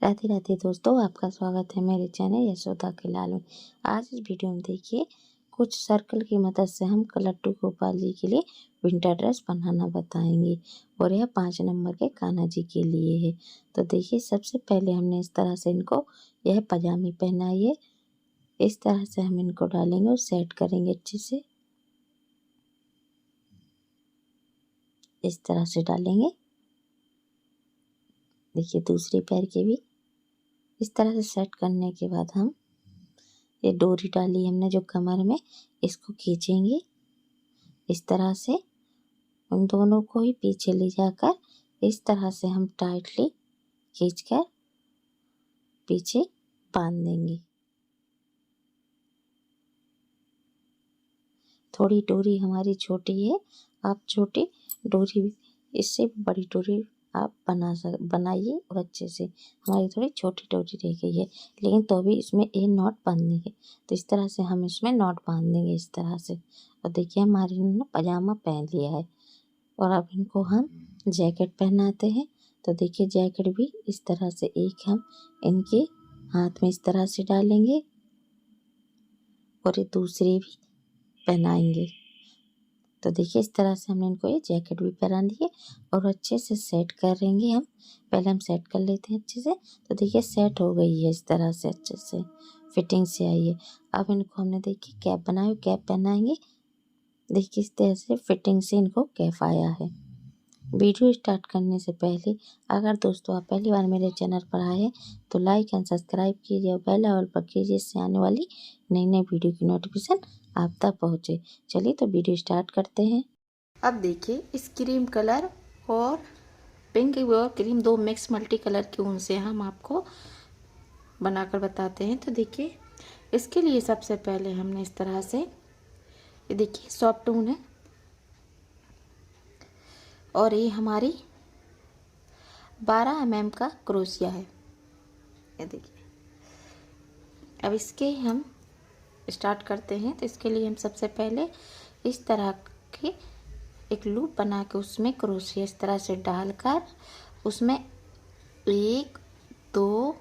राधे राधे दोस्तों, आपका स्वागत है मेरे चैनल यशोदा के लाल में। आज इस वीडियो में देखिए कुछ सर्कल की मदद से हम लड्डू गोपाल जी के लिए विंटर ड्रेस बनाना बताएंगे और यह 5 नंबर के कान्हा जी के लिए है। तो देखिए सबसे पहले हमने इस तरह से इनको यह पजामी पहनाई है। इस तरह से हम इनको डालेंगे और सेट करेंगे अच्छे से। इस तरह से डालेंगे। देखिए दूसरे पैर के भी इस तरह से सेट करने के बाद हम ये डोरी डाली हमने जो कमर में, इसको खींचेंगे इस तरह से। उन दोनों को ही पीछे ले जाकर इस तरह से हम टाइटली खींचकर पीछे बांध देंगे। थोड़ी डोरी हमारी छोटी है, आप छोटी डोरी इससे बड़ी डोरी आप बनाइए और अच्छे से। हमारी थोड़ी छोटी डोरी रह गई है, लेकिन तो भी इसमें एक नॉट बांधने है, तो इस तरह से हम इसमें नॉट बांध देंगे इस तरह से। और देखिए हमारी इन्होंने पजामा पहन लिया है और अब इनको हम जैकेट पहनाते हैं। तो देखिए जैकेट भी इस तरह से एक हम इनके हाथ में इस तरह से डालेंगे और ये दूसरी भी पहनाएंगे। तो देखिए इस तरह से हमने इनको ये जैकेट भी पहना दी है और अच्छे से सेट करेंगे हम। पहले हम सेट कर लेते हैं अच्छे से। तो देखिए सेट हो गई है इस तरह से, अच्छे से फिटिंग से आई है। अब इनको हमने देखिए कैप बनाई, कैप पहनाएंगे। देखिए इस तरह से फिटिंग से इनको कैप आया है। वीडियो स्टार्ट करने से पहले अगर दोस्तों आप पहली बार मेरे चैनल पर आए हैं तो लाइक एंड सब्सक्राइब कीजिए और बेल आइकन पर कीजिए, इससे आने वाली नई नई वीडियो की नोटिफिकेशन आप तक पहुँचे। चलिए तो वीडियो स्टार्ट करते हैं। अब देखिए इस क्रीम कलर और पिंक और क्रीम दो मिक्स मल्टी कलर के ऊन से हम आपको बनाकर बताते हैं। तो देखिए इसके लिए सबसे पहले हमने इस तरह से, ये देखिए सॉफ्ट ऊन है और ये हमारी 12 mm का क्रोशिया है। ये देखिए अब इसके हम स्टार्ट करते हैं। तो इसके लिए हम सबसे पहले इस तरह के एक लूप बना के उसमें क्रोशिया इस तरह से डालकर उसमें 1 2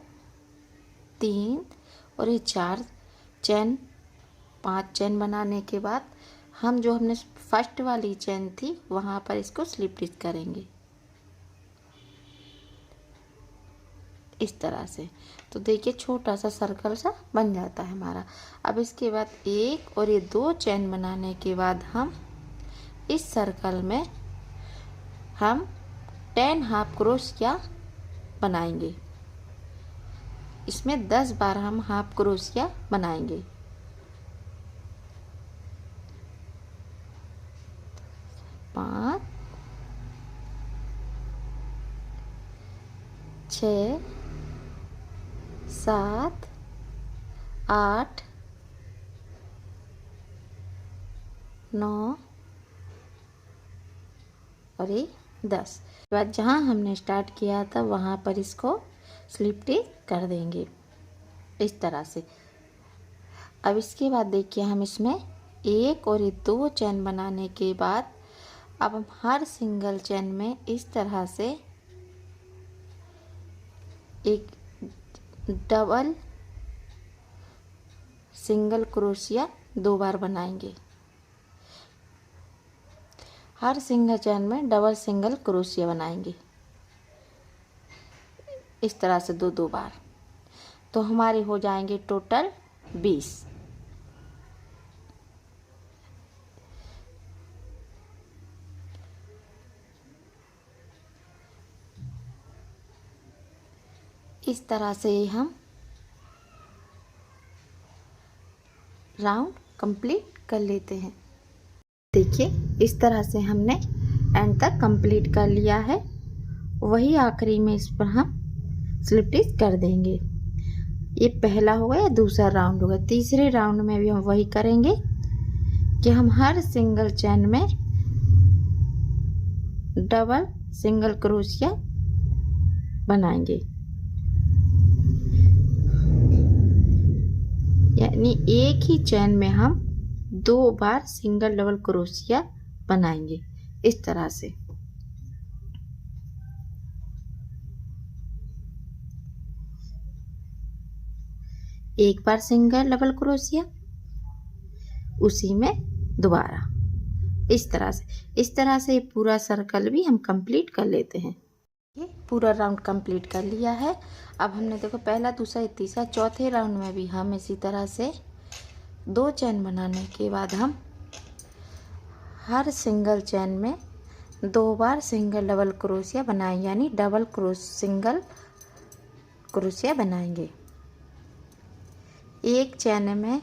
3 और ये 4 चैन, 5 चैन बनाने के बाद हम जो हमने फर्स्ट वाली चैन थी वहाँ पर इसको स्लिप स्टिच करेंगे इस तरह से। तो देखिए छोटा सा सर्कल सा बन जाता है हमारा। अब इसके बाद 1 और ये 2 चैन बनाने के बाद हम इस सर्कल में हम 10 हाफ क्रोशिया बनाएंगे। इसमें 10 बार हम हाफ क्रोशिया बनाएंगे। पाँच, 6, 7, 8, 9 और ये 10। बाद जहाँ हमने स्टार्ट किया था वहाँ पर इसको स्लिप स्टिच कर देंगे इस तरह से। अब इसके बाद देखिए हम इसमें 1 और ये 2 चैन बनाने के बाद अब हम हर सिंगल चैन में इस तरह से एक डबल सिंगल क्रोशिया 2 बार बनाएंगे। हर सिंगल चैन में डबल सिंगल क्रोशिया बनाएंगे इस तरह से 2 बार। तो हमारे हो जाएंगे टोटल 20। इस तरह से हम राउंड कंप्लीट कर लेते हैं। देखिए इस तरह से हमने एंड तक कंप्लीट कर लिया है। वही आखिरी में इस पर हम स्लिप स्टिच कर देंगे। ये पहला हो गया, दूसरा राउंड होगा। तीसरे राउंड में भी हम वही करेंगे कि हम हर सिंगल चैन में डबल सिंगल क्रोशिया बनाएंगे, यानी एक ही चैन में हम 2 बार सिंगल डबल क्रोशिया बनाएंगे इस तरह से। एक बार सिंगल डबल क्रोशिया, उसी में दोबारा, इस तरह से पूरा सर्कल भी हम कंप्लीट कर लेते हैं। ये पूरा राउंड कंप्लीट कर लिया है। अब हमने देखो पहला, दूसरा, तीसरा, चौथे राउंड में भी हम इसी तरह से 2 चेन बनाने के बाद हम हर सिंगल चेन में 2 बार सिंगल डबल क्रोशिया बनाएंगे, यानी सिंगल क्रोशिया बनाएंगे। एक चेन में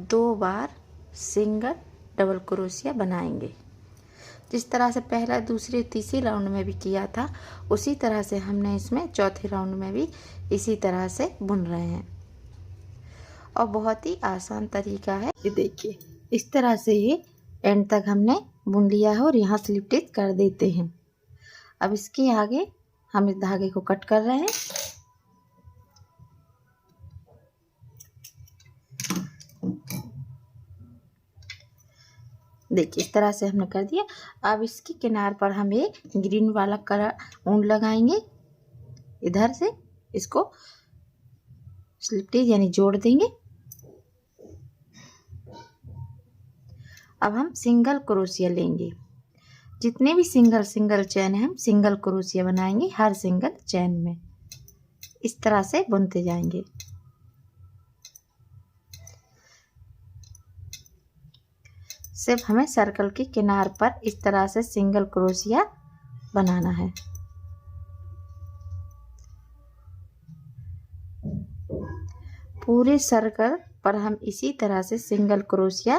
2 बार सिंगल डबल क्रोशिया बनाएंगे। जिस तरह से पहला, दूसरे, तीसरे राउंड में भी किया था, उसी तरह से हमने इसमें चौथे राउंड में भी इसी तरह से बुन रहे हैं। और बहुत ही आसान तरीका है। ये देखिए, इस तरह से ये एंड तक हमने बुन लिया है और यहाँ स्लिप स्टिच कर देते हैं। अब इसके आगे हम इस धागे को कट कर रहे हैं। देखिए, इस तरह से हमने कर दिया। अब इसकी किनार पर हम एक ग्रीन वाला कलर ऊन लगाएंगे, इधर से इसको स्लिप स्टिच यानी जोड़ देंगे। अब हम सिंगल क्रोशिया लेंगे, जितने भी सिंगल चेन है हम सिंगल क्रोशिया बनाएंगे हर सिंगल चेन में। इस तरह से बुनते जाएंगे। सिर्फ हमें सर्कल की किनार पर इस तरह से सिंगल क्रोशिया बनाना है। पूरे सर्कल पर हम इसी तरह से सिंगल क्रोशिया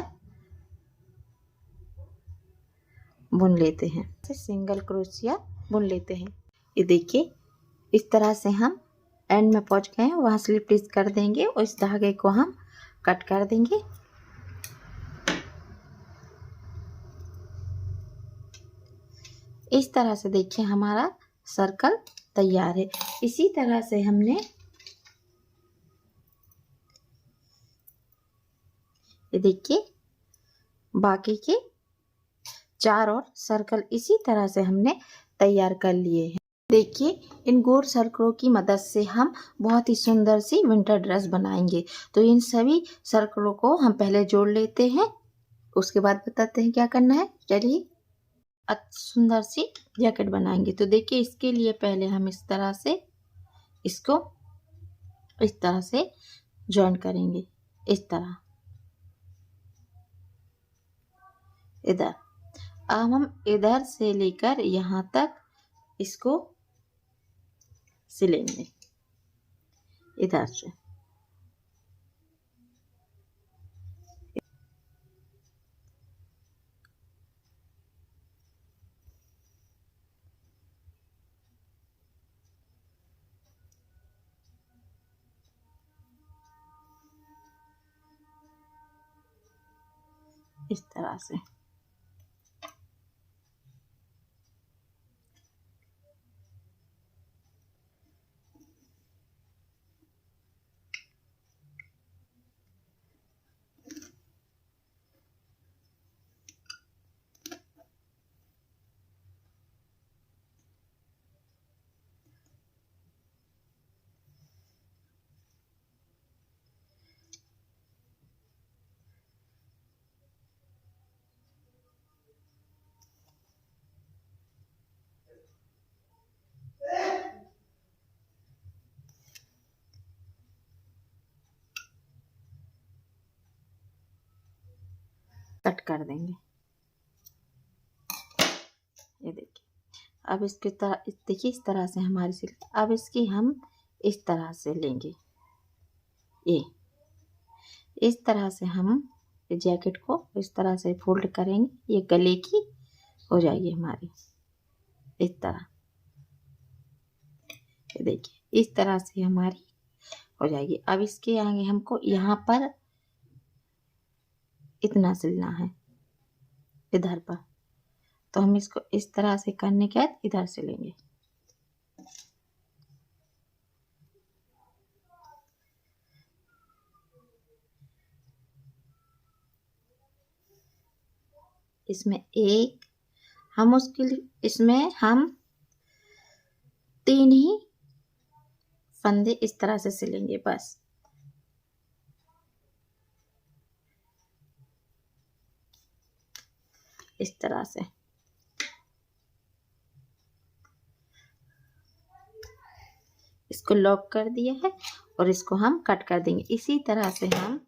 बुन लेते हैं। सिंगल क्रोशिया बुन लेते हैं। ये देखिए, इस तरह से हम एंड में पहुंच गए हैं, वहां स्लिप स्टिच कर देंगे और इस धागे को हम कट कर देंगे। इस तरह से देखिए हमारा सर्कल तैयार है। इसी तरह से हमने ये देखिए बाकी के 4 और सर्कल इसी तरह से हमने तैयार कर लिए हैं। देखिए, इन गोल सर्कलों की मदद से हम बहुत ही सुंदर सी विंटर ड्रेस बनाएंगे। तो इन सभी सर्कलों को हम पहले जोड़ लेते हैं, उसके बाद बताते हैं क्या करना है। चलिए, सुंदर सी जैकेट बनाएंगे। तो देखिए, इसके लिए पहले हम इस तरह से इसको इस तरह से जॉइन करेंगे, इस तरह इधर। अब हम इधर से लेकर यहाँ तक इसको सिलेंगे, इधर से। इस तरह से कट कर देंगे। ये देखिए, अब इसके तरह देखिए, इस तरह से हमारी सिल। अब इसकी हम इस तरह से लेंगे, ये इस तरह से हम जैकेट को इस तरह से फोल्ड करेंगे। ये गले की हो जाएगी हमारी इस तरह। ये देखिए, इस तरह से हमारी हो जाएगी। अब इसके आगे हमको यहाँ पर इतना सिलना है, इधर पर। तो हम इसको इस तरह से करने के बाद इधर से लेंगे। इसमें एक हम उसके लिए इसमें हम 3 ही फंदे इस तरह से सिलेंगे बस। इस तरह से। इसको लॉक कर दिया है और इसको हम कट कर देंगे। इसी तरह से हम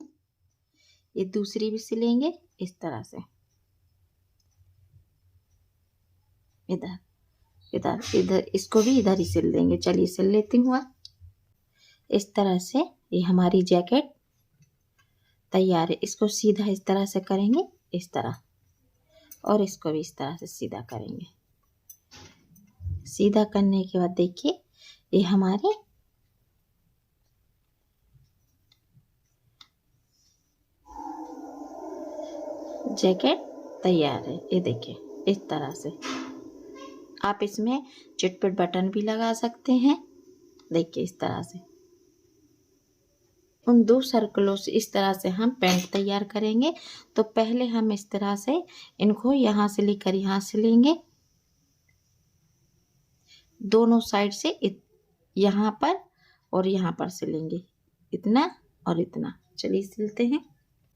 ये दूसरी भी सिलेंगे इस तरह से, इधर इधर इधर, इसको भी इधर ही सिल देंगे। चलिए सिल लेती हूँ। इस तरह से ये हमारी जैकेट तैयार है। इसको सीधा इस तरह से करेंगे, इस तरह, और इसको भी इस तरह से सीधा करेंगे। सीधा करने के बाद देखिए ये हमारी जैकेट तैयार है। ये देखिए इस तरह से। आप इसमें चिटपिट बटन भी लगा सकते हैं। देखिए इस तरह से उन 2 सर्कलों से इस तरह से हम पैंट तैयार करेंगे। तो पहले हम इस तरह से इनको यहाँ से लेकर यहाँ से लेंगे, दोनों साइड से यहाँ पर और यहाँ पर सिलेंगे, इतना और इतना। चलिए सिलते हैं।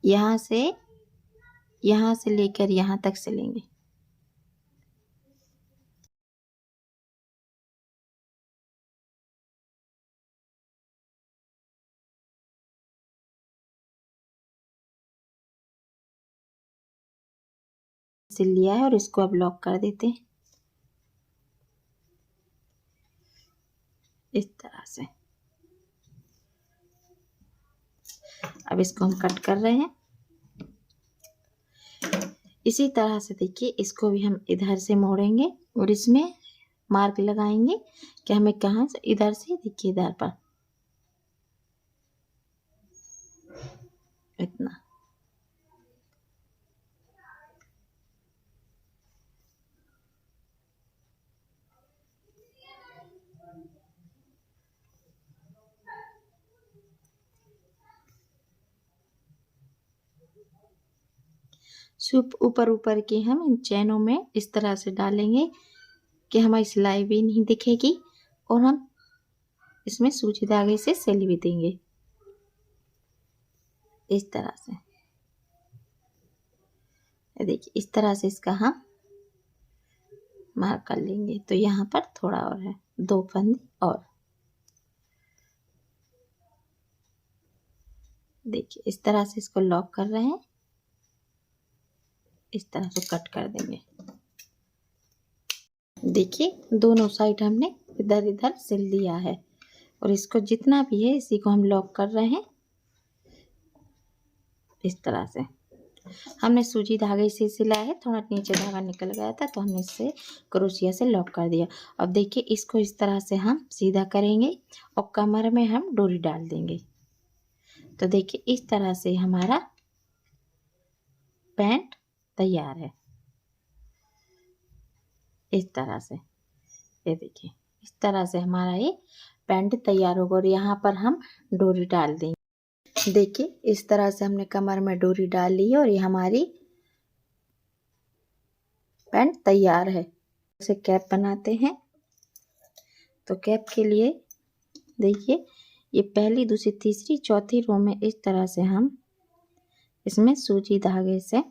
यहाँ से लेकर यहाँ तक सिलेंगे। सिल लिया है और इसको अब लॉक कर देते हैं इस तरह से। अब इसको हम कट कर रहे हैं। इसी तरह से देखिए इसको भी हम इधर से मोड़ेंगे और इसमें मार्क लगाएंगे कि हमें कहाँ से, इधर से देखिए इधर पर इतना। सूप ऊपर ऊपर के हम इन चैनों में इस तरह से डालेंगे कि हमारी सिलाई भी नहीं दिखेगी और हम इसमें सूजी धागे से सिल भी देंगे इस तरह से। देखिए इस तरह से इसका हम मार्क कर लेंगे। तो यहाँ पर थोड़ा और है, 2 फंदे और। देखिए इस तरह से इसको लॉक कर रहे हैं, इस तरह से कट कर देंगे। देखिए दोनों साइड हमने इधर इधर सिल लिया है और इसको जितना भी है इसी को हम लॉक कर रहे हैं इस तरह से। हमने सूजी धागे से सिला है, थोड़ा नीचे धागा निकल गया था तो हमने इससे क्रोशिया से लॉक कर दिया। अब देखिए इसको इस तरह से हम सीधा करेंगे और कमर में हम डोरी डाल देंगे। तो देखिए इस तरह से हमारा पैंट तैयार है इस तरह से। ये देखिए इस तरह से हमारा ये पैंट तैयार होगा और यहाँ पर हम डोरी डाल देंगे। देखिए इस तरह से हमने कमर में डोरी डाल ली है और ये हमारी पैंट तैयार है। इसे कैप बनाते हैं। तो कैप के लिए देखिए ये पहली, दूसरी, तीसरी, चौथी रो में इस तरह से हम इसमें सूजी धागे से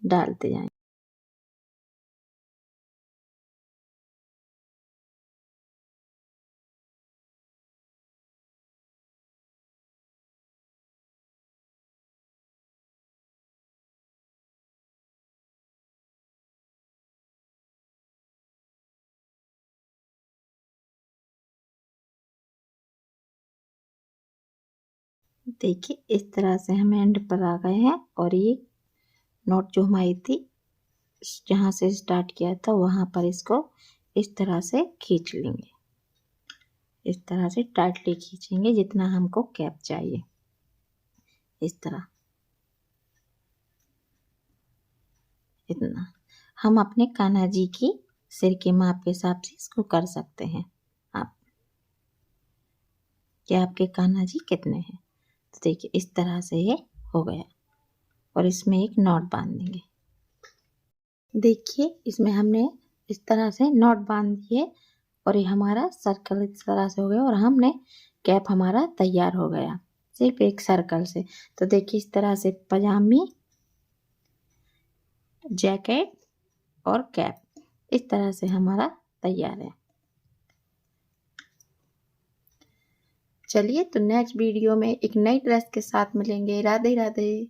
डालते जाएंगे। देखिए इस तरह से हम एंड पर आ गए हैं और ये नोट जो हमारी थी जहाँ से स्टार्ट किया था वहाँ पर इसको इस तरह से खींच लेंगे। इस तरह से टाइटली खींचेंगे जितना हमको कैप चाहिए। इस तरह इतना हम अपने कान्हा जी की सिर के माप के हिसाब से इसको कर सकते हैं आप, कि आपके कान्हा जी कितने हैं। तो देखिए इस तरह से ये हो गया और इसमें एक नॉट बांध देंगे। देखिए इसमें हमने इस तरह से नॉट बांध दिए और ये हमारा सर्कल इस तरह से हो गया और हमने कैप हमारा तैयार हो गया सिर्फ एक सर्कल से। तो देखिए इस तरह से पजामी जैकेट और कैप। इस तरह से हमारा तैयार है। चलिए तो नेक्स्ट वीडियो में एक नई ड्रेस के साथ मिलेंगे। राधे राधे।